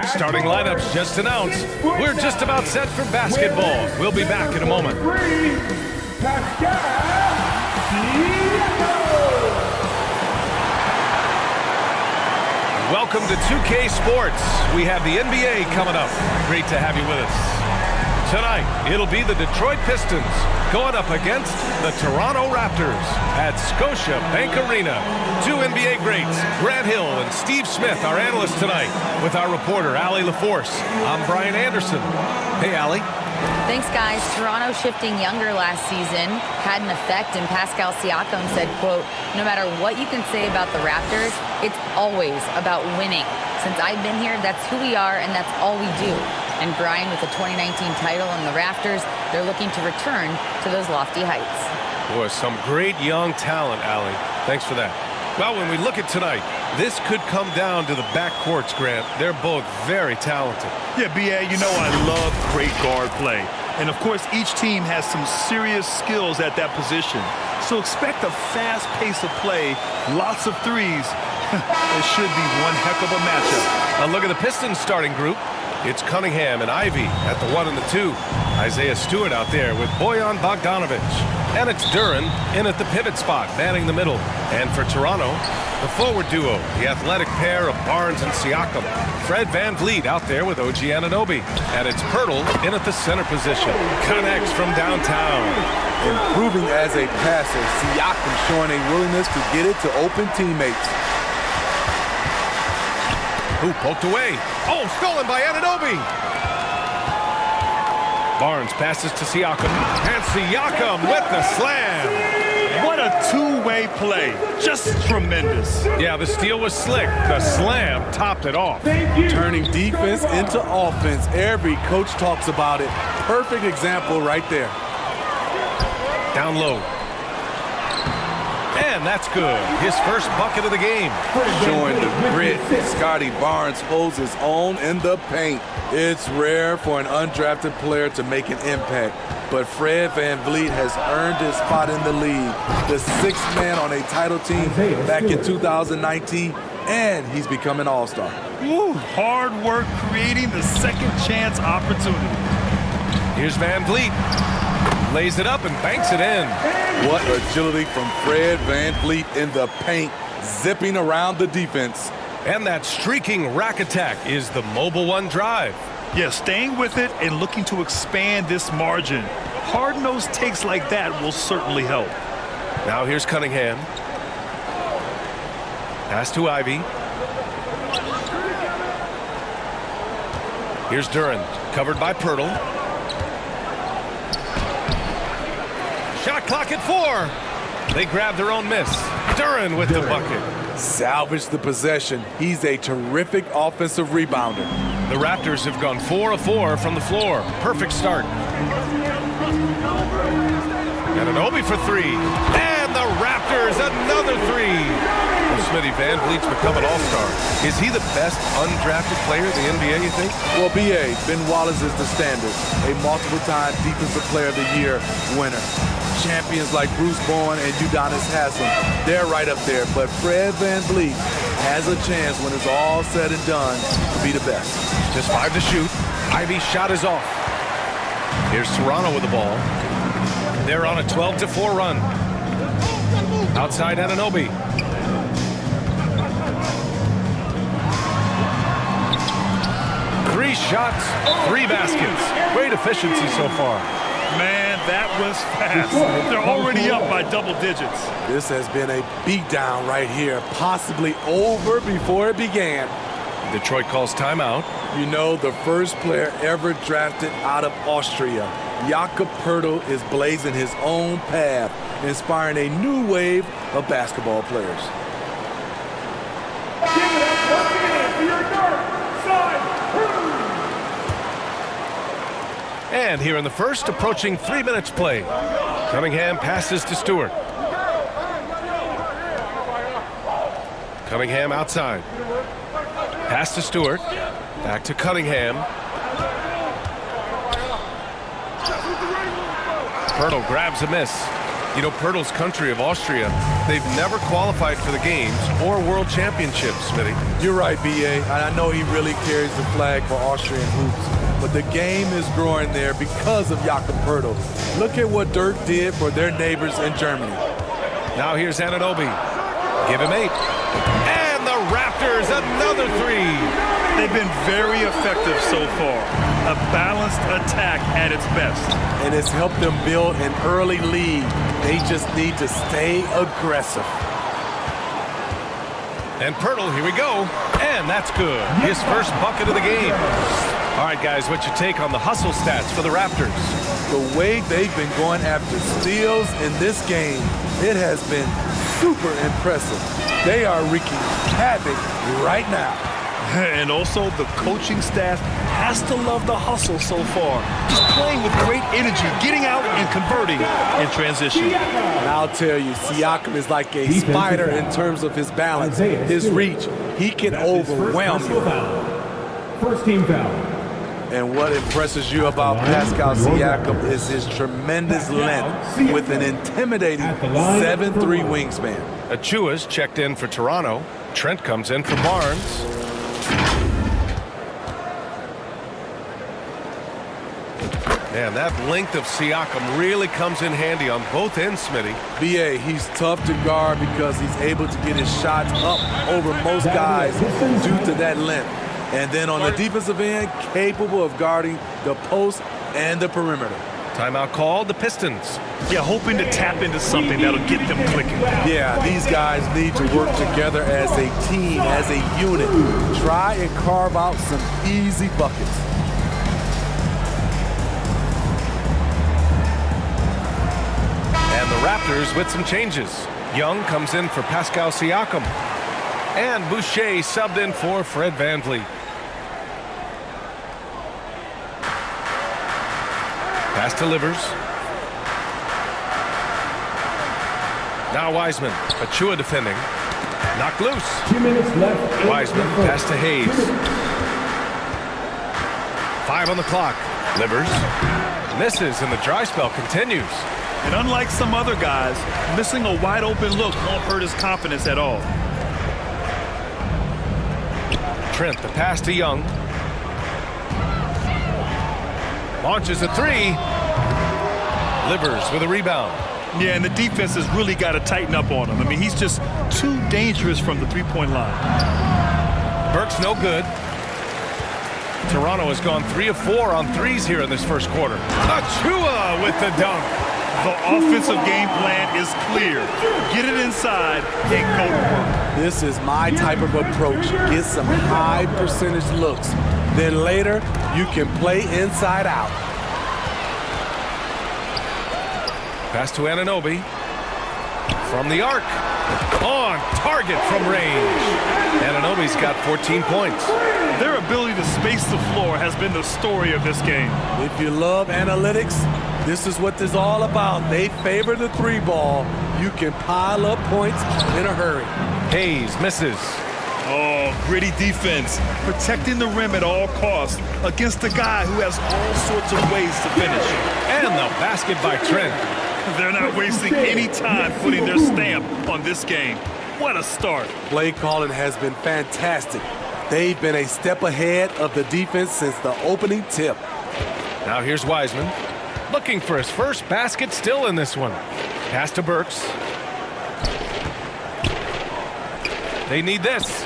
Starting lineups just announced. We're just about set for basketball. We'll be back in a moment. Welcome to 2K Sports. We have the NBA coming up. Great to have you with us. Tonight, it'll be the Detroit Pistons going up against the Toronto Raptors at Scotia Bank Arena. Two NBA greats, Grant Hill and Steve Smith, our analysts tonight, with our reporter, Allie LaForce. I'm Brian Anderson. Hey, Allie. Thanks, guys. Toronto shifting younger last season had an effect, and Pascal Siakam said, quote, "No matter what you can say about the Raptors, it's always about winning. Since I've been here, that's who we are, and that's all we do." And Brian, with the 2019 title and the Raptors, they're looking to return to those lofty heights. Boy, some great young talent, Allie. Thanks for that. Well, when we look at tonight, this could come down to the backcourts, Grant. They're both very talented. Yeah, B.A., you know I love great guard play. And, of course, each team has some serious skills at that position. So expect a fast pace of play, lots of threes. It should be one heck of a matchup. Now look at the Pistons starting group. It's Cunningham and Ivy at the 1 and the 2. Isaiah Stewart out there with Bojan Bogdanovic. And it's Duren in at the pivot spot, manning the middle. And for Toronto, the forward duo, the athletic pair of Barnes and Siakam. Fred VanVleet out there with OG Anunoby. And it's Pirtle in at the center position. Connects from downtown. Improving as a passer, Siakam showing a willingness to get it to open teammates. Who poked away? Oh, stolen by Anunoby. Barnes passes to Siakam. And Siakam with the slam. What a two-way play. Just tremendous. Yeah, the steal was slick. The slam topped it off. Turning defense into offense. Every coach talks about it. Perfect example right there. Down low. And that's good. His first bucket of the game. Showing the grit. Scotty Barnes holds his own in the paint. It's rare for an undrafted player to make an impact, but Fred VanVleet has earned his spot in the league. The sixth man on a title team back in 2019, and he's become an all-star. Ooh, hard work creating the second chance opportunity. Here's VanVleet. Lays it up and banks it in. What agility from Fred VanVleet in the paint, zipping around the defense. And that streaking rack attack is the Mobile One drive. Yeah, staying with it and looking to expand this margin. Hard-nosed takes like that will certainly help. Now here's Cunningham. Pass to Ivy. Here's Duren, covered by Pirtle. Shot clock at 4. They grab their own miss. Duren with the bucket. Salvage the possession. He's a terrific offensive rebounder. The Raptors have gone 4 of 4 from the floor. Perfect start. Anunoby for 3. And the Raptors another 3. Well, Smitty, VanVleet's become an all-star. Is he the best undrafted player in the NBA, you think? Well, B.A., Ben Wallace is the standard. A multiple-time Defensive Player of the Year winner. Champions like Bruce Bowen and Udonis Haslem, they're right up there. But Fred VanVleet has a chance when it's all said and done to be the best. Just 5 to shoot. Ivy's shot is off. Here's Toronto with the ball. They're on a 12-4 run. Outside Anunoby. Three shots, 3 baskets. Great efficiency so far. Man, that was fast. They're already up by double digits. This has been a beatdown right here, possibly over before it began. Detroit calls timeout. You know, the first player ever drafted out of Austria, Jakob Poeltl, is blazing his own path, inspiring a new wave of basketball players. And here in the first, approaching 3 minutes play. Cunningham passes to Stewart. Cunningham outside. Pass to Stewart. Back to Cunningham. Poeltl grabs a miss. You know, Pirtle's country of Austria, they've never qualified for the games or world championships, Smitty. You're right, B.A. I know he really carries the flag for Austrian hoops, but the game is growing there because of Jakob Pirtle. Look at what Dirk did for their neighbors in Germany. Now here's Anunoby. Give him 8. And the Raptors, another 3. They've been very effective so far. A balanced attack at its best. And it's helped them build an early lead. They just need to stay aggressive. And Pirtle, here we go. And that's good. His first bucket of the game. All right, guys, what's your take on the hustle stats for the Raptors? The way they've been going after steals in this game, it has been super impressive. They are wreaking havoc right now. And also, the coaching staff has to love the hustle so far. Just playing with great energy, getting out and converting in transition. And I'll tell you, Siakam is like a spider in terms of his balance, his reach. He can overwhelm you. First team foul. And what impresses you about Pascal Siakam is his tremendous length with an intimidating 7'3" wingspan. Achua's checked in for Toronto. Trent comes in for Barnes. Man, that length of Siakam really comes in handy on both ends, Smitty. B.A., he's tough to guard because he's able to get his shots up over most guys due to that length. And then on the defensive end, capable of guarding the post and the perimeter. Timeout called, the Pistons. Yeah, hoping to tap into something that'll get them clicking. Yeah, these guys need to work together as a team, as a unit. Try and carve out some easy buckets. And the Raptors with some changes. Young comes in for Pascal Siakam. And Boucher subbed in for Fred VanVleet. Pass to Livers. Now Wiseman. Achua defending. Knocked loose. 2 minutes left. Wiseman. Pass to Hayes. 5 on the clock. Livers. Misses and the dry spell continues. And unlike some other guys, missing a wide open look won't hurt his confidence at all. Trent, the pass to Young. Launches a 3. Livers with a rebound. Yeah, and the defense has really got to tighten up on him. I mean, he's just too dangerous from the three-point line. Burke's no good. Toronto has gone 3 of 4 on threes here in this first quarter. Achua with the dunk. The offensive game plan is clear. Get it inside and go to work. This is my type of approach. Get some high percentage looks. Then later, you can play inside out. Pass to Anunoby. From the arc. On target from range. Anunoby's got 14 points. Their ability to space the floor has been the story of this game. If you love analytics, this is what this is all about. They favor the 3 ball. You can pile up points in a hurry. Hayes misses. Oh, gritty defense. Protecting the rim at all costs against a guy who has all sorts of ways to finish. And the basket by Trent. They're not wasting any time putting their stamp on this game. What a start. Play calling has been fantastic. They've been a step ahead of the defense since the opening tip. Now here's Wiseman. Looking for his first basket still in this one. Pass to Burks. They need this.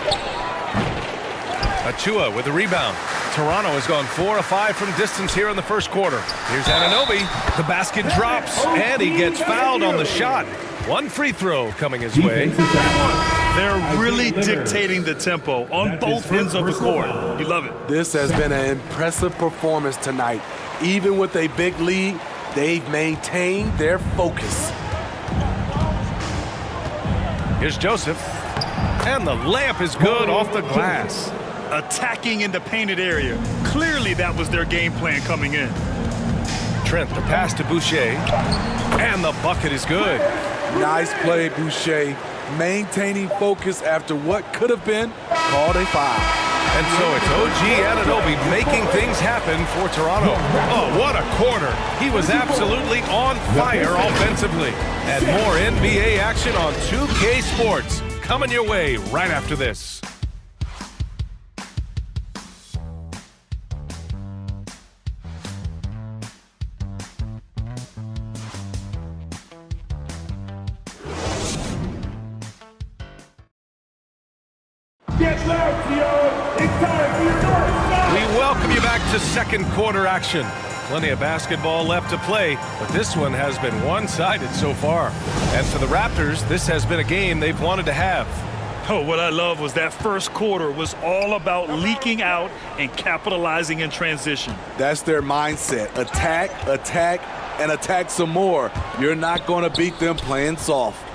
Achua with the rebound. Toronto has gone 4 of 5 from distance here in the first quarter. Here's Anunoby. The basket drops, and he gets fouled on the shot. 1 free throw coming his way. They're really dictating the tempo on both ends of the court. You love it. This has been an impressive performance tonight. Even with a big lead, they've maintained their focus. Here's Joseph. And the layup is good off the glass. Attacking in the painted area. Clearly that was their game plan coming in. Trent, the pass to Boucher. And the bucket is good. Nice play, Boucher. Maintaining focus after what could have been called a foul. And so it's OG Anunoby making things happen for Toronto. Oh, what a quarter. He was absolutely on fire offensively. And more NBA action on 2K Sports coming your way right after this. Get loud, Theo. It's time for your north. We welcome you back to second quarter action. Plenty of basketball left to play, but this one has been one-sided so far. And for the Raptors, this has been a game they've wanted to have. Oh, what I love was that first quarter was all about leaking out and capitalizing in transition. That's their mindset. Attack, attack, and attack some more. You're not going to beat them playing soft.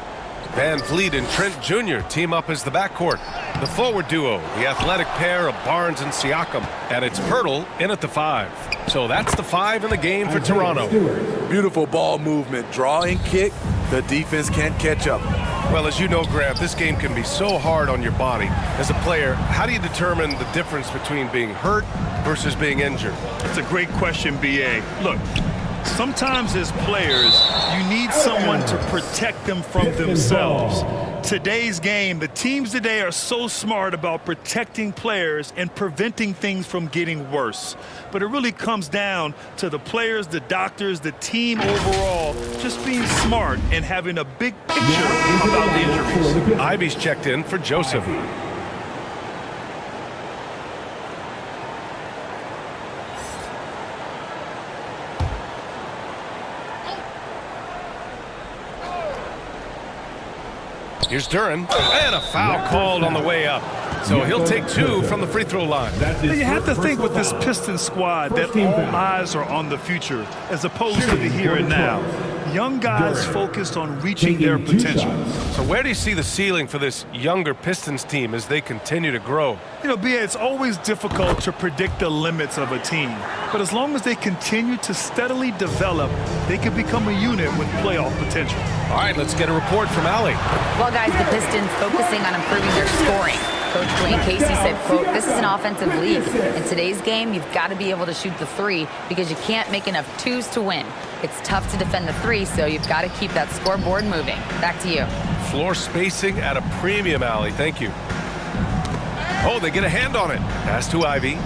Van Vliet and Trent Jr. team up as the backcourt. The forward duo, the athletic pair of Barnes and Siakam. And it's Pirtle in at the 5. So that's the 5 in the game for Toronto. Beautiful ball movement. Draw and kick. The defense can't catch up. Well, as you know, Grant, this game can be so hard on your body. As a player, how do you determine the difference between being hurt versus being injured? It's a great question, B.A. Look, sometimes as players, you need someone to protect them from themselves. Today's game, the teams today are so smart about protecting players and preventing things from getting worse. But it really comes down to the players, the doctors, the team overall, just being smart and having a big picture about injuries. Ivy's checked in for Joseph. Here's Duren, and a foul called on the way up. So he'll take 2 from the free throw line. You have to think with this Pistons squad that all eyes are on the future as opposed to the here and now. Young guys focused on reaching their potential. So where do you see the ceiling for this younger Pistons team as they continue to grow? You know, B.A., it's always difficult to predict the limits of a team. But as long as they continue to steadily develop, they can become a unit with playoff potential. All right, let's get a report from Allie. Well, guys, the Pistons focusing on improving their scoring. Coach Dwayne Casey said, quote, "This is an offensive league. In today's game, you've got to be able to shoot the 3 because you can't make enough 2s to win. It's tough to defend the 3, so you've got to keep that scoreboard moving." Back to you. Floor spacing at a premium, Allie. Thank you. Oh, they get a hand on it. Pass to Ivy.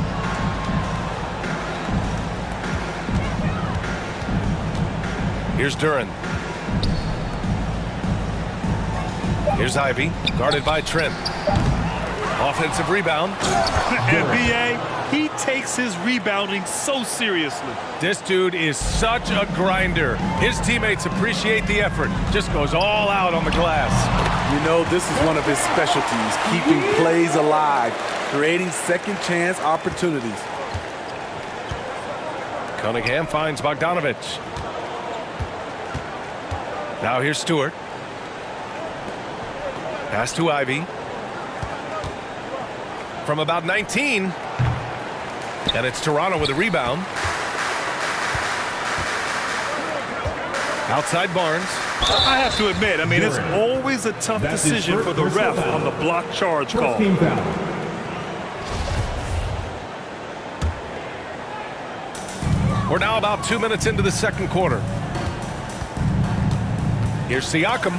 Here's Duren. Here's Ivy, guarded by Trent. Offensive rebound. And B.A., he takes his rebounding so seriously. This dude is such a grinder. His teammates appreciate the effort. Just goes all out on the glass. You know, this is one of his specialties, keeping plays alive, creating second chance opportunities. Cunningham finds Bogdanovich. Now here's Stewart. Pass to Ivy. From about 19. And it's Toronto with a rebound. Outside Barnes. I have to admit, I mean, it's always a tough decision for the ref on the block charge call. We're now about 2 minutes into the second quarter. Here's Siakam.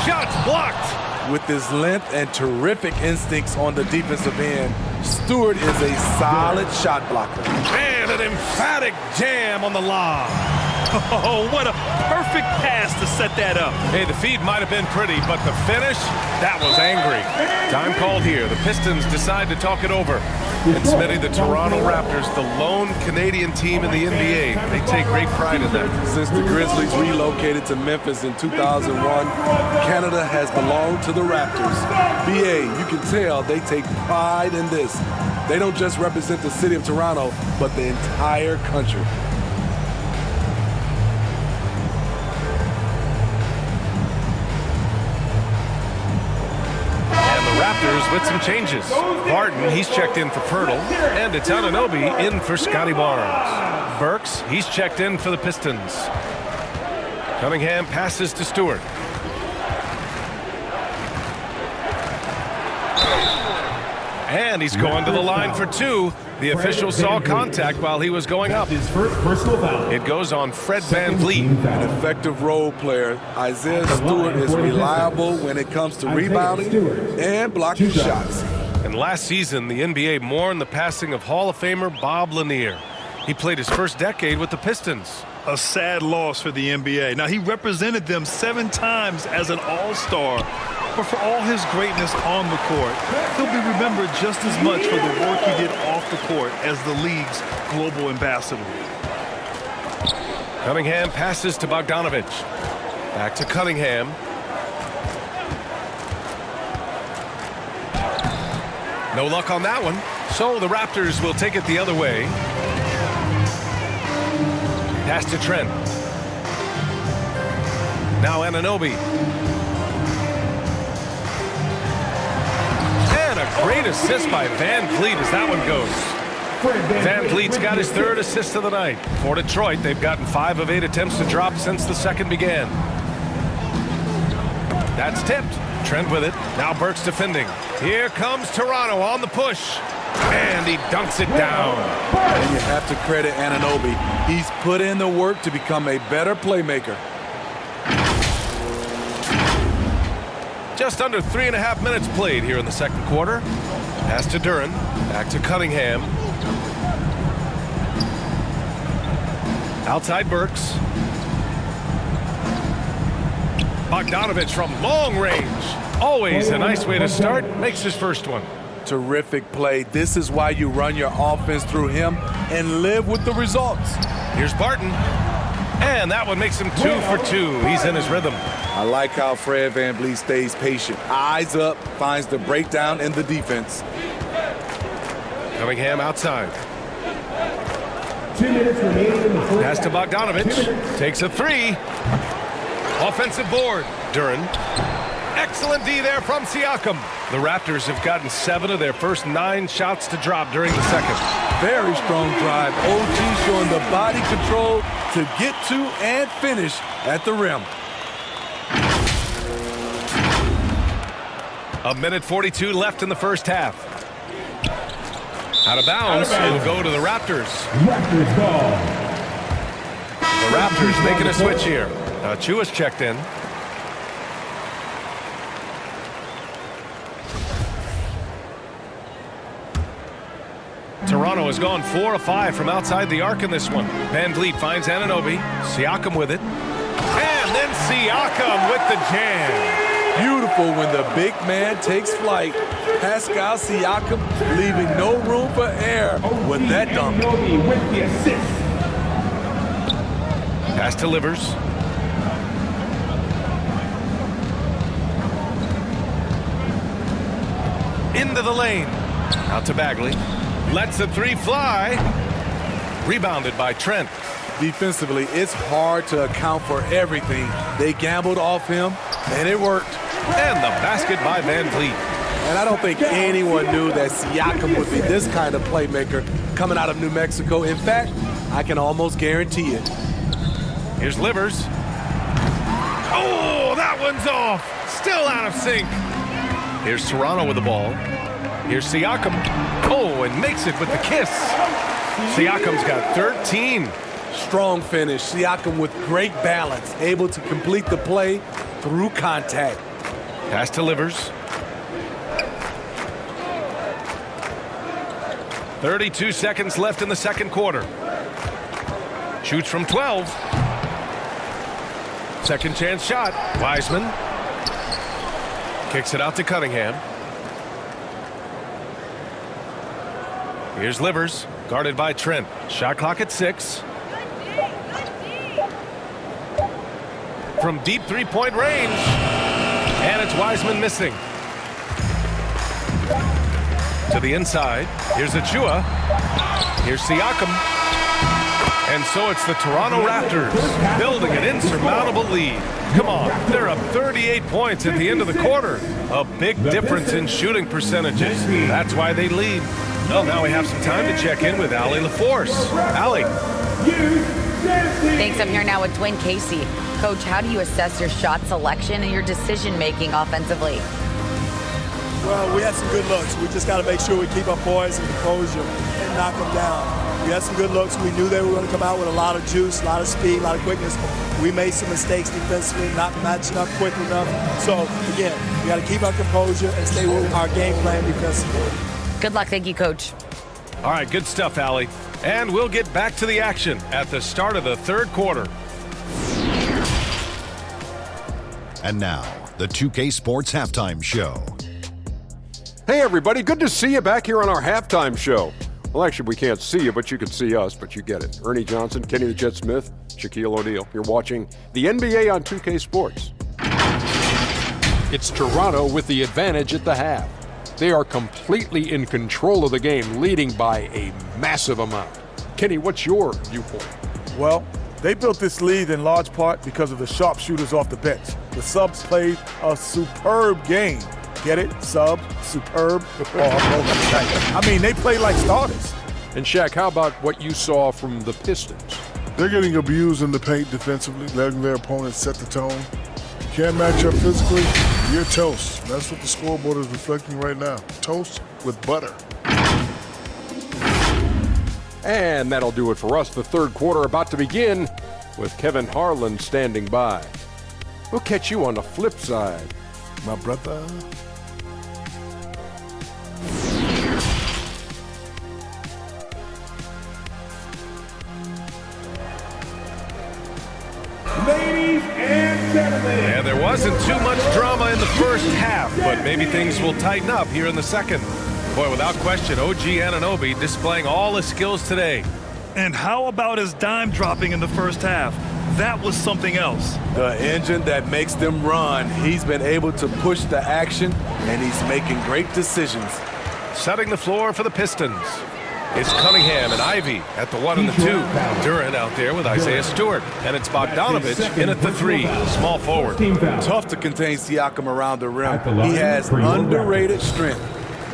Shots blocked. With his length and terrific instincts on the defensive end, Stewart is a solid shot blocker. And an emphatic jam on the lob. Oh, what a perfect pass to set that up. Hey, the feed might have been pretty, but the finish, that was angry. Time called here. The Pistons decide to talk it over. And Smitty, the Toronto Raptors, the lone Canadian team in the NBA. They take great pride in that. Since the Grizzlies relocated to Memphis in 2001, Canada has belonged to the Raptors. BA, you can tell they take pride in this. They don't just represent the city of Toronto, but the entire country. Raptors with some changes. Harden, he's checked in for Pirtle, and it's Anunoby in for Scotty Barnes. Burks, he's checked in for the Pistons. Cunningham passes to Stewart. And he's going to the line for two. The official saw contact while he was going up. His first personal foul. It goes on Fred Van Vliet. An effective role player. Isaiah Stewart is reliable when it comes to rebounding and blocking shots. And last season, the NBA mourned the passing of Hall of Famer Bob Lanier. He played his first decade with the Pistons. A sad loss for the NBA. Now, he represented them 7 times as an all-star, but for all his greatness on the court, he'll be remembered just as much for the work he did off the court as the league's global ambassador. Cunningham passes to Bogdanovich. Back to Cunningham. No luck on that one. So the Raptors will take it the other way. Pass to Trent. Now anunoby. And a great assist by Van Vliet as that one goes. Van Vliet's got his 3rd assist of the night. For Detroit, they've gotten 5 of 8 attempts to drop since the second began. That's tipped. Trent with it. Now Burks defending. Here comes Toronto on the push. And he dunks it down. And you have to credit Anunoby. He's put in the work to become a better playmaker. Just under 3.5 minutes played here in the second quarter. Pass to Duren. Back to Cunningham. Outside Burks. Bogdanovich from long range. Always a nice way to start. Makes his first one. Terrific play. This is why you run your offense through him and live with the results. Here's Barton. And that one makes him 2 for 2. He's in his rhythm. I like how Fred Van Vliet stays patient. Eyes up, finds the breakdown in the defense. Cunningham outside. 2 minutes remaining in the first. Pass to Bogdanovich. Takes a 3. Offensive board. Duren. Excellent D there from Siakam. The Raptors have gotten 7 of their first 9 shots to drop during the second. Very strong drive. OG showing the body control to get to and finish at the rim. A minute 42 left in the first half. Out of bounds. It'll go to the Raptors. Raptors ball. The Raptors making a switch here. Chua's checked in. Toronto has gone 4 of 5 from outside the arc in this one. Van Vliet finds Anunoby. Siakam with it. And then Siakam with the jam. Beautiful when the big man takes flight. Pascal Siakam leaving no room for error with that dunk. Anunoby with the assist. Pass to Livers. Into the lane. Out to Bagley. Lets the 3 fly. Rebounded by Trent. Defensively, it's hard to account for everything. They gambled off him, and it worked. And the basket by Van Vliet. And I don't think anyone knew that Siakam would be this kind of playmaker coming out of New Mexico. In fact, I can almost guarantee it. Here's Livers. Oh, that one's off. Still out of sync. Here's Toronto with the ball. Here's Siakam. Oh, and makes it with the kiss. Siakam's got 13. Strong finish. Siakam with great balance, able to complete the play through contact. Pass to Livers. 32 seconds left in the second quarter. Shoots from 12. Second chance shot. Wiseman. Kicks it out to Cunningham. Here's Livers, guarded by Trent. Shot clock at 6. From deep 3-point range. And it's Wiseman missing. To the inside. Here's Achua. Here's Siakam. And so it's the Toronto Raptors building an insurmountable lead. Come on, they're up 38 points at the end of the quarter. A big difference in shooting percentages. That's why they lead. Well, now we have some time to check in with Allie LaForce. Allie. Thanks. I'm here now with Dwayne Casey. Coach, how do you assess your shot selection and your decision-making offensively? Well, we had some good looks. We just got to make sure we keep our poise and composure and knock them down. We had some good looks. We knew they were going to come out with a lot of juice, a lot of speed, a lot of quickness. We made some mistakes defensively, not matching up quick enough. So, again, we got to keep our composure and stay with our game plan defensively. Good luck. Thank you, Coach. All right, good stuff, Allie. And we'll get back to the action at the start of the third quarter. And now, the 2K Sports Halftime Show. Hey, everybody. Good to see you back here on our halftime show. Well, actually, we can't see you, but you can see us, but you get it. Ernie Johnson, Kenny the Jet Smith, Shaquille O'Neal. You're watching the NBA on 2K Sports. It's Toronto with the advantage at the half. They are completely in control of the game, leading by a massive amount. Kenny, what's your viewpoint? Well, they built this lead in large part because of the sharpshooters off the bench. The subs played a superb game. Get it? Sub, superb. I mean, they played like starters. And Shaq, how about what you saw from the Pistons? They're getting abused in the paint defensively, letting their opponents set the tone. Can't match up physically, you're toast. That's what the scoreboard is reflecting right now. Toast with butter. And that'll do it for us. The third quarter about to begin with Kevin Harlan standing by. We'll catch you on the flip side. My brother. Ladies and gentlemen. And there wasn't too much drama in the first half, but maybe things will tighten up here in the second. Boy, without question, OG Anunoby displaying all his skills today. And how about his dime dropping in the first half? That was something else. The engine that makes them run. He's been able to push the action, and he's making great decisions. Setting the floor for the Pistons. It's Cunningham and Ivy at the 1 and the 2. Durant out there with Isaiah Stewart. And it's Bogdanovich in at the 3, small forward. Tough to contain Siakam around the rim. He has underrated strength.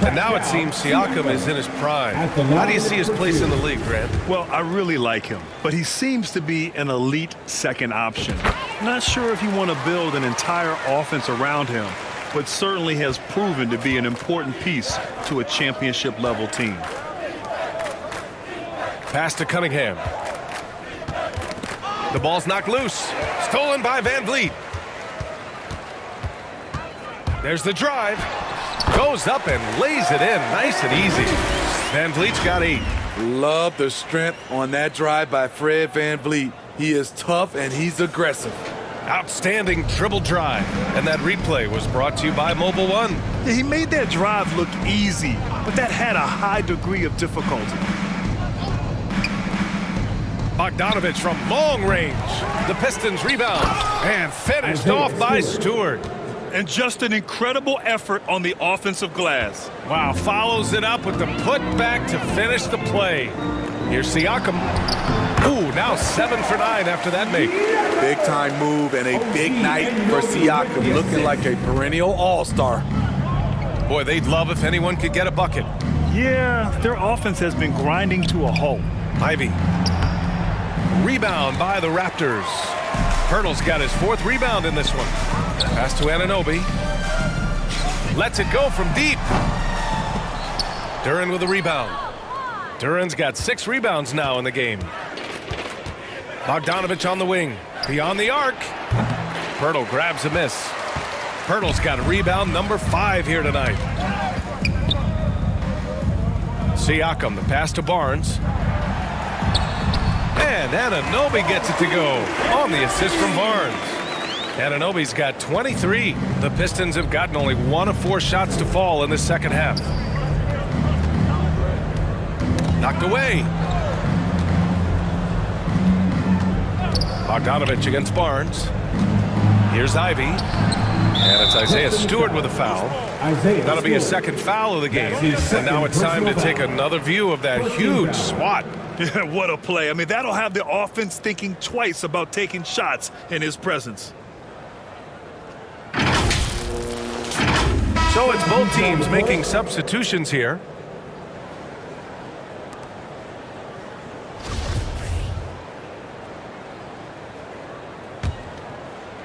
And now it seems Siakam is in his prime. How do you see his place in the league, Grant? Well, I really like him, but he seems to be an elite second option. Not sure if you want to build an entire offense around him, but certainly has proven to be an important piece to a championship-level team. Pass to Cunningham. The ball's knocked loose. Stolen by Van Vliet. There's the drive. Goes up and lays it in nice and easy. Van Vliet's got 8. Love the strength on that drive by Fred Van Vliet. He is tough and he's aggressive. Outstanding dribble drive. And that replay was brought to you by Mobile One. Yeah, he made that drive look easy, but that had a high degree of difficulty. Bogdanovich from long range. The Pistons rebound and finished off by Stewart. And just an incredible effort on the offensive glass. Wow, follows it up with the putback to finish the play. Here's Siakam. Ooh, now 7 for 9 after that make. Big time move and a big night for Siakam, looking like a perennial all-star. Boy, they'd love if anyone could get a bucket. Yeah, their offense has been grinding to a halt. Ivy. Rebound by the Raptors. Pirtle's got his 4th rebound in this one. Pass to Anunoby. Lets it go from deep. Duran with a rebound. Duran's got 6 rebounds now in the game. Bogdanovich on the wing. Beyond the arc. Pirtle grabs a miss. Pirtle's got a rebound number 5 here tonight. Siakam, the pass to Barnes. And Anunoby gets it to go on the assist from Barnes. Anunoby's got 23. The Pistons have gotten only 1 of 4 shots to fall in the second half. Knocked away. Bogdanovich against Barnes. Here's Ivy. And it's Isaiah Stewart with a foul. That'll be his 2nd foul of the game. And now it's time to take another view of that huge swat. Yeah, what a play. I mean, that'll have the offense thinking twice about taking shots in his presence. So it's both teams making substitutions here.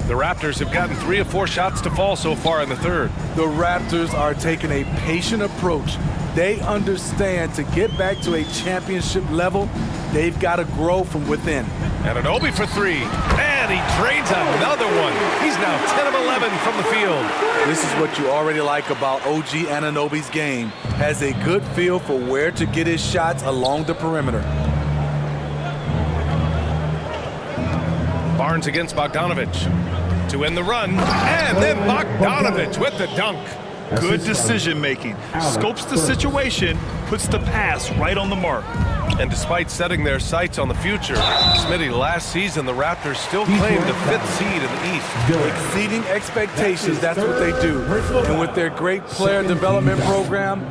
The Raptors have gotten 3 of 4 shots to fall so far in the third. The Raptors are taking a patient approach. They understand to get back to a championship level, they've got to grow from within. Anunoby for 3, and he drains another one. He's now 10 of 11 from the field. This is what you already like about OG Anunoby's game. Has a good feel for where to get his shots along the perimeter. Barnes against Bogdanovich to end the run, and then Bogdanovich with the dunk. Good decision making. Scopes the situation, puts the pass right on the mark. And despite setting their sights on the future, Smitty, last season the Raptors still claimed the 5th seed in the East. Exceeding expectations, that's what they do. And with their great player development program,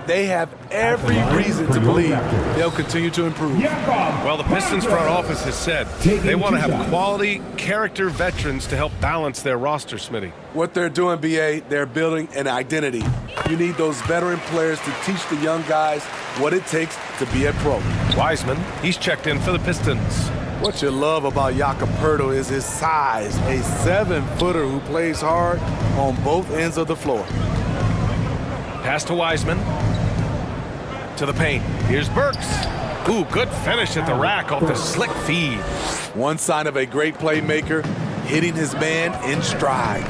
they have every reason to believe they'll continue to improve. Well, the Pistons front office has said they want to have quality character veterans to help balance their roster, Smitty. What they're doing, BA, they're building an identity. You need those veteran players to teach the young guys what it takes to be a pro. Wiseman, he's checked in for the Pistons. What you love about Jakob Poeltl is his size, a 7-footer who plays hard on both ends of the floor. Pass to Wiseman. To the paint. Here's Burks. Ooh, good finish at the rack off the slick feed. One sign of a great playmaker, hitting his man in stride.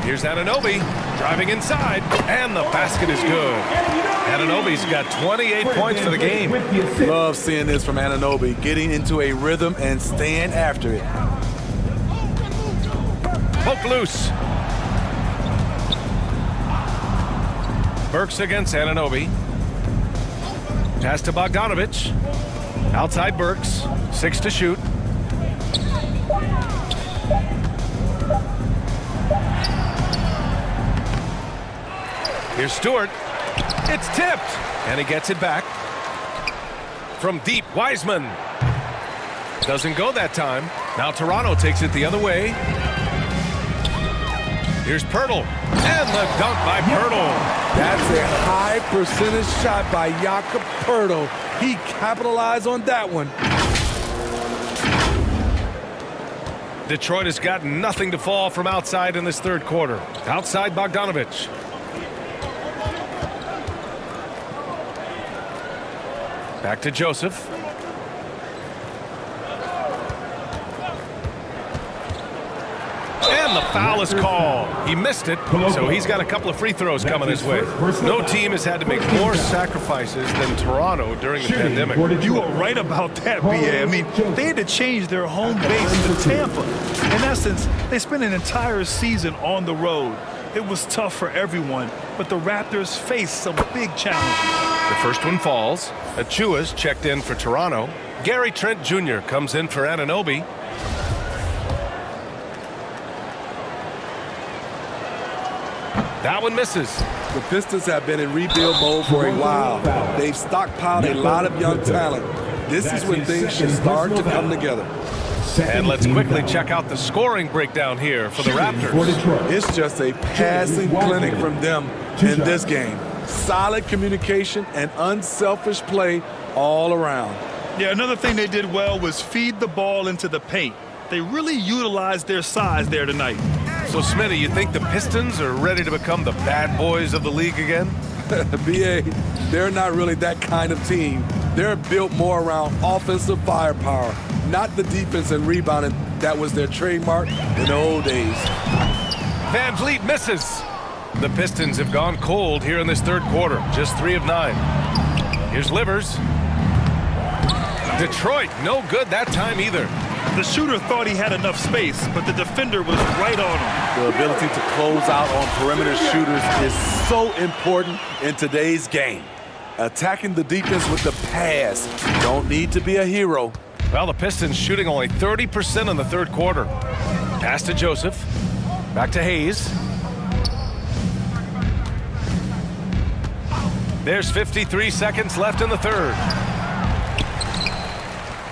Here's Anunoby driving inside, and the basket is good. Anunoby's got 28 points for the game. Love seeing this from Anunoby, getting into a rhythm and staying after it. Poke loose. Burks against Anunoby. Pass to Bogdanovich. Outside Burks. 6 to shoot. Here's Stewart. It's tipped. And he gets it back. From deep, Wiseman. Doesn't go that time. Now Toronto takes it the other way. Here's Poeltl. And the dunk by Poeltl. That's a high percentage shot by Jakob Poeltl. He capitalized on that one. Detroit has got nothing to fall from outside in this third quarter. Outside Bogdanovich. Back to Joseph. And the foul is called. He missed it, so he's got a couple of free throws coming his way. No team has had to make more sacrifices than Toronto during the pandemic. You are right about that, BA. I mean, they had to change their home base to Tampa. In essence, they spent an entire season on the road. It was tough for everyone, but the Raptors faced some big challenges. The first one falls. Achua's checked in for Toronto. Gary Trent Jr. comes in for Anunoby. That one misses. The Pistons have been in rebuild mode for a while. They've stockpiled a lot of young talent. This is when things should start to come together. And let's quickly check out the scoring breakdown here for the Raptors. It's just a passing clinic from them in this game. Solid communication and unselfish play all around. Yeah, another thing they did well was feed the ball into the paint. They really utilized their size there tonight. So, Smitty, you think the Pistons are ready to become the bad boys of the league again? BA, they're not really that kind of team. They're built more around offensive firepower, not the defense and rebounding that was their trademark in the old days. Van Vliet misses. The Pistons have gone cold here in this third quarter, just 3 of 9. Here's Livers. Detroit, no good that time either. The shooter thought he had enough space, but the defender was right on him. The ability to close out on perimeter shooters is so important in today's game. Attacking the defense with the pass. Don't need to be a hero. Well, the Pistons shooting only 30% in the third quarter. Pass to Joseph. Back to Hayes. There's 53 seconds left in the third.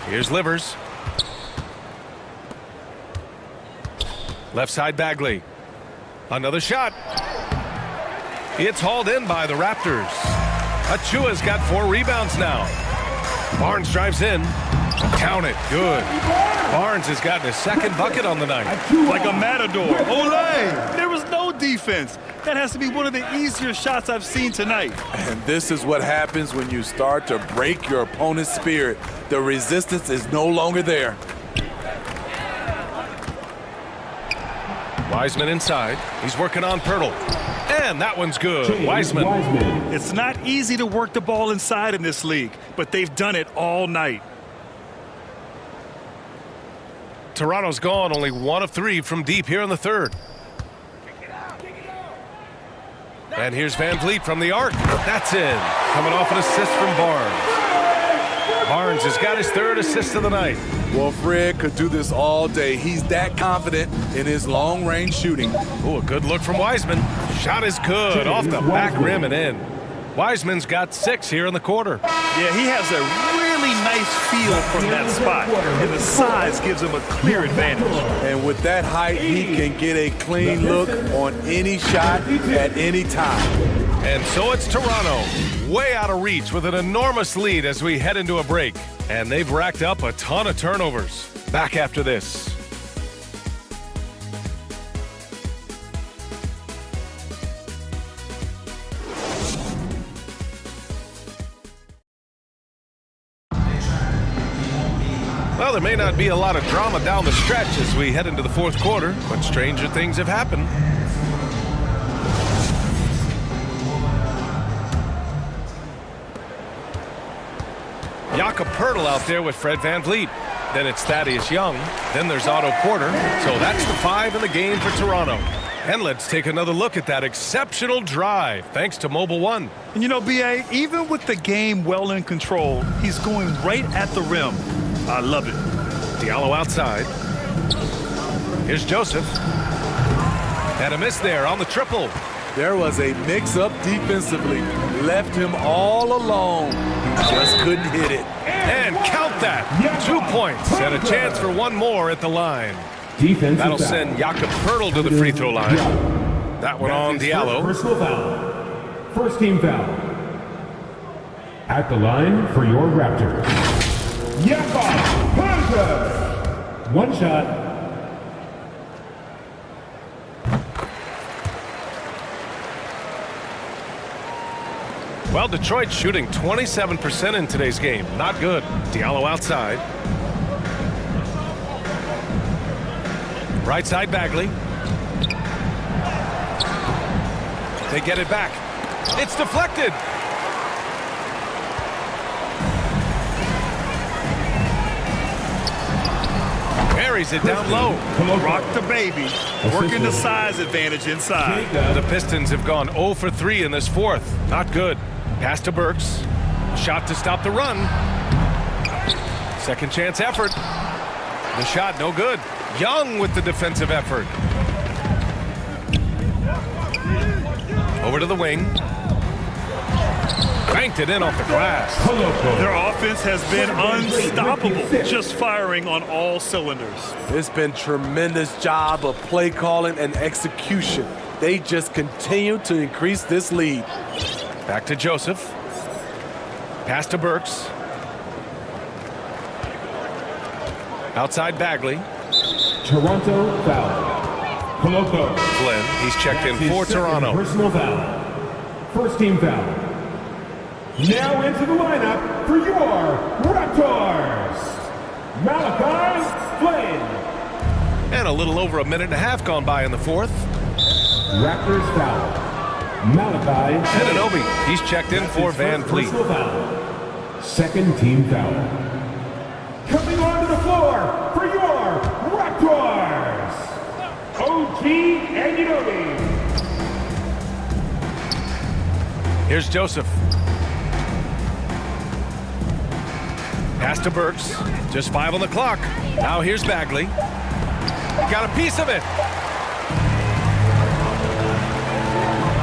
Here's Livers. Left side Bagley. Another shot. It's hauled in by the Raptors. Achua's got 4 rebounds now. Barnes drives in. Count it. Good. Barnes has gotten his second bucket on the night. Like a matador. Olé! There was no defense. That has to be one of the easier shots I've seen tonight. And this is what happens when you start to break your opponent's spirit. The resistance is no longer there. Wiseman inside. He's working on Pirtle. And that one's good. Wiseman. It's not easy to work the ball inside in this league, but they've done it all night. Toronto's gone only 1 of 3 from deep here in the third. And here's Van Vliet from the arc. That's in. Coming off an assist from Barnes. Barnes has got his third assist of the night. Well, Fred could do this all day. He's that confident in his long-range shooting. Oh, a good look from Wiseman. Shot is good. Off the back rim and in. Wiseman's got 6 here in the quarter. Yeah, he has a really nice feel from that spot, and the size gives him a clear advantage. And with that height, he can get a clean look on any shot at any time. And so it's Toronto, way out of reach with an enormous lead as we head into a break. And they've racked up a ton of turnovers. Back after this. Well, there may not be a lot of drama down the stretch as we head into the fourth quarter, but stranger things have happened. Jakob Poeltl out there with Fred Van Vliet. Then it's Thaddeus Young. Then there's Otto Porter. So that's the 5 in the game for Toronto. And let's take another look at that exceptional drive, thanks to Mobile One. And you know, B.A., even with the game well in control, he's going right at the rim. I love it. Diallo outside. Here's Joseph. And a miss there on the triple. There was a mix-up defensively. Left him all alone. He just couldn't hit it. And count that. 2 points and a chance for one more at the line. That'll send Jakob Poeltl to the free throw line. That one on Diallo. Personal foul. First team foul. At the line for your Raptors. Jakob Poeltl. One shot. Well, Detroit's shooting 27% in today's game. Not good. Diallo outside. Right side Bagley. They get it back. It's deflected. Carries it down low. Rock the baby. Working the size advantage inside. The Pistons have gone 0 for 3 in this fourth. Not good. Pass to Burks. Shot to stop the run. Second chance effort. The shot no good. Young with the defensive effort. Over to the wing. Banked it in off the glass. Their offense has been unstoppable, just firing on all cylinders. It's been tremendous job of play calling and execution. They just continue to increase this lead. Back to Joseph. Pass to Burks. Outside Bagley. Toronto foul. Koloko. Flynn, he's checked in for Toronto. Personal foul. First team foul. Now into the lineup for your Raptors. Malachi Flynn. And a little over a minute and a half gone by in the fourth. Raptors foul. Malachi anunoby, he's checked in for Van Vliet. Second team foul. Coming onto the floor for your Raptors, OG Anunoby. Here's Joseph. Pass to Burks. Just 5 on the clock. Now here's Bagley. Got a piece of it.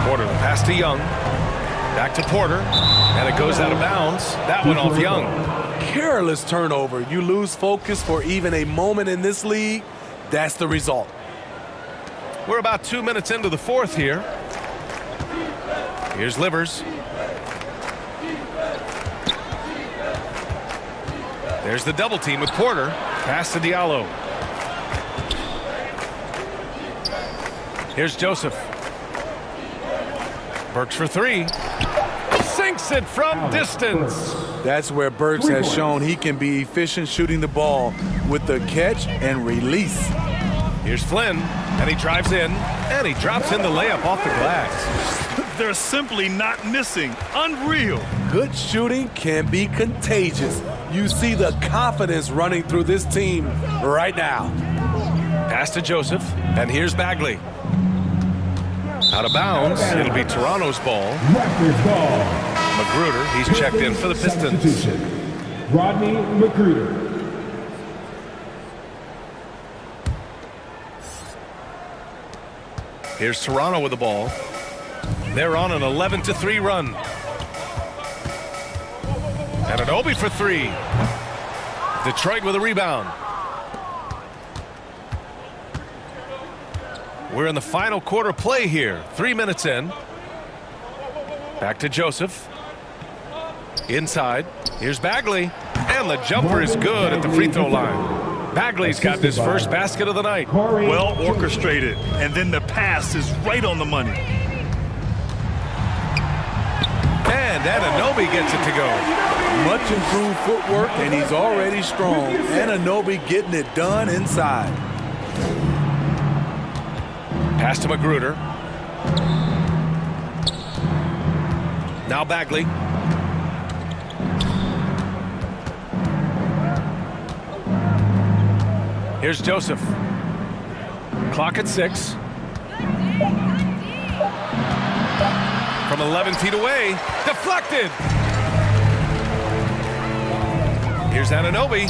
Porter, the pass to Young. Back to Porter. And it goes out of bounds. That one off Young. Careless turnover. You lose focus for even a moment in this league. That's the result. We're about 2 minutes into the fourth here. Here's Livers. There's the double team with Porter. Pass to Diallo. Here's Joseph. Burks for three. Sinks it from distance. That's where Burks has shown he can be efficient shooting the ball with the catch and release. Here's Flynn, and he drives in, and he drops in the layup off the glass. They're simply not missing. Unreal. Good shooting can be contagious. You see the confidence running through this team right now. Pass to Joseph, and here's Bagley. Out of bounds, it'll be Toronto's ball. Raptors ball. Magruder, he's checked in for the Pistons. Substitution. Rodney Magruder. Here's Toronto with the ball. They're on an 11-3 run. Anunoby for three. Detroit with a rebound. We're in the final quarter play here. 3 minutes in. Back to Joseph. Inside. Here's Bagley. And the jumper is good at the free throw line. Bagley's got this first basket of the night. Well orchestrated. And then the pass is right on the money. And Anunoby gets it to go. Much improved footwork, and he's already strong. Anunoby getting it done inside. Pass to Magruder. Now Bagley. Here's Joseph. Clock at 6. From 11 feet away. Deflected. Here's Anunoby.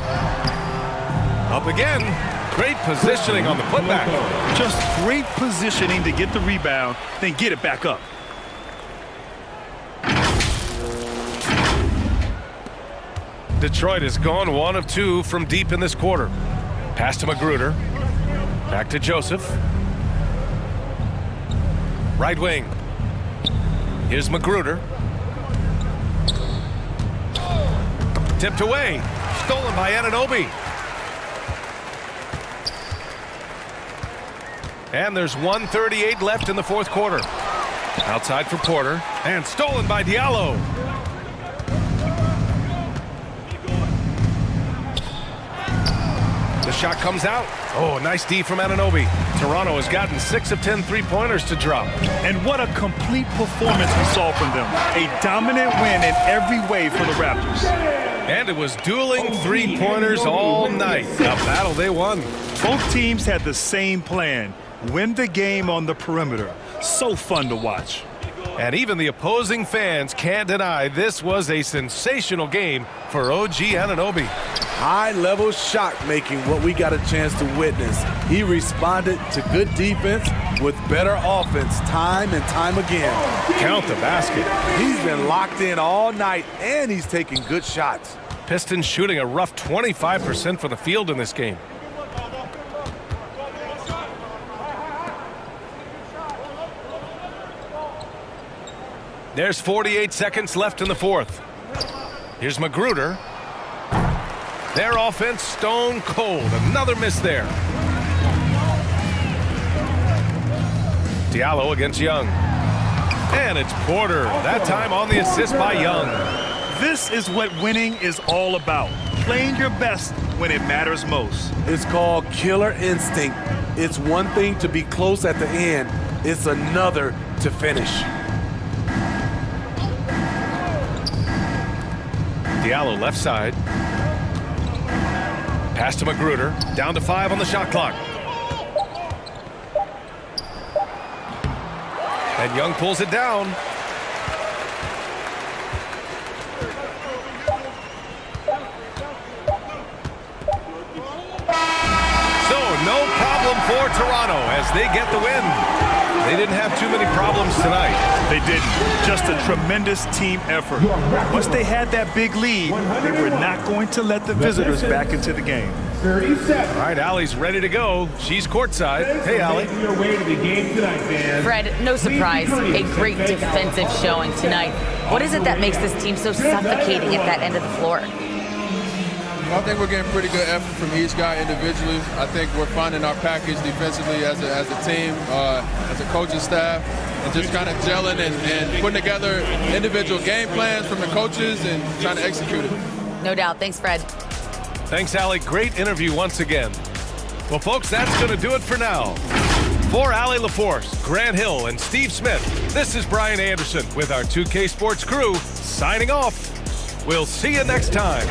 Up again. Great positioning on the putback. Just great positioning to get the rebound, then get it back up. Detroit has gone 1 of 2 from deep in this quarter. Pass to Magruder. Back to Joseph. Right wing. Here's Magruder. Tipped away. Stolen by Anunoby. And there's 1:38 left in the fourth quarter. Outside for Porter. And stolen by Diallo. The shot comes out. Oh, nice D from Anunoby. Toronto has gotten 6 of 10 three-pointers to drop. And what a complete performance we saw from them. A dominant win in every way for the Raptors. And it was dueling three-pointers all night. A battle they won. Both teams had the same plan. Win the game on the perimeter. So fun to watch. And even the opposing fans can't deny this was a sensational game for OG Anunoby. High-level shot making, what we got a chance to witness. He responded to good defense with better offense time and time again. Count the basket. He's been locked in all night, and he's taking good shots. Pistons shooting a rough 25% from the field in this game. There's 48 seconds left in the fourth. Here's Magruder. Their offense stone cold. Another miss there. Diallo against Young. And it's Porter. That time on the assist by Young. This is what winning is all about. Playing your best when it matters most. It's called killer instinct. It's one thing to be close at the end. It's another to finish. Diallo left side. Pass to Magruder. Down to 5 on the shot clock. And Young pulls it down. So no problem for Toronto as they get the win. They didn't have too many problems tonight. They didn't. Just a tremendous team effort. Once they had that big lead, they were not going to let the visitors back into the game. 37. All right, Allie's ready to go. She's courtside. Hey, Allie. Making your way to the game tonight, man. Fred, no surprise, a great defensive showing tonight. What is it that makes this team so suffocating at that end of the floor? I think we're getting pretty good effort from each guy individually. I think we're finding our package defensively as a team, as a coaching staff, and just kind of gelling and putting together individual game plans from the coaches and trying to execute it. No doubt. Thanks, Fred. Thanks, Allie. Great interview once again. Well, folks, that's going to do it for now. For Allie LaForce, Grant Hill, and Steve Smith, this is Brian Anderson with our 2K Sports crew signing off. We'll see you next time.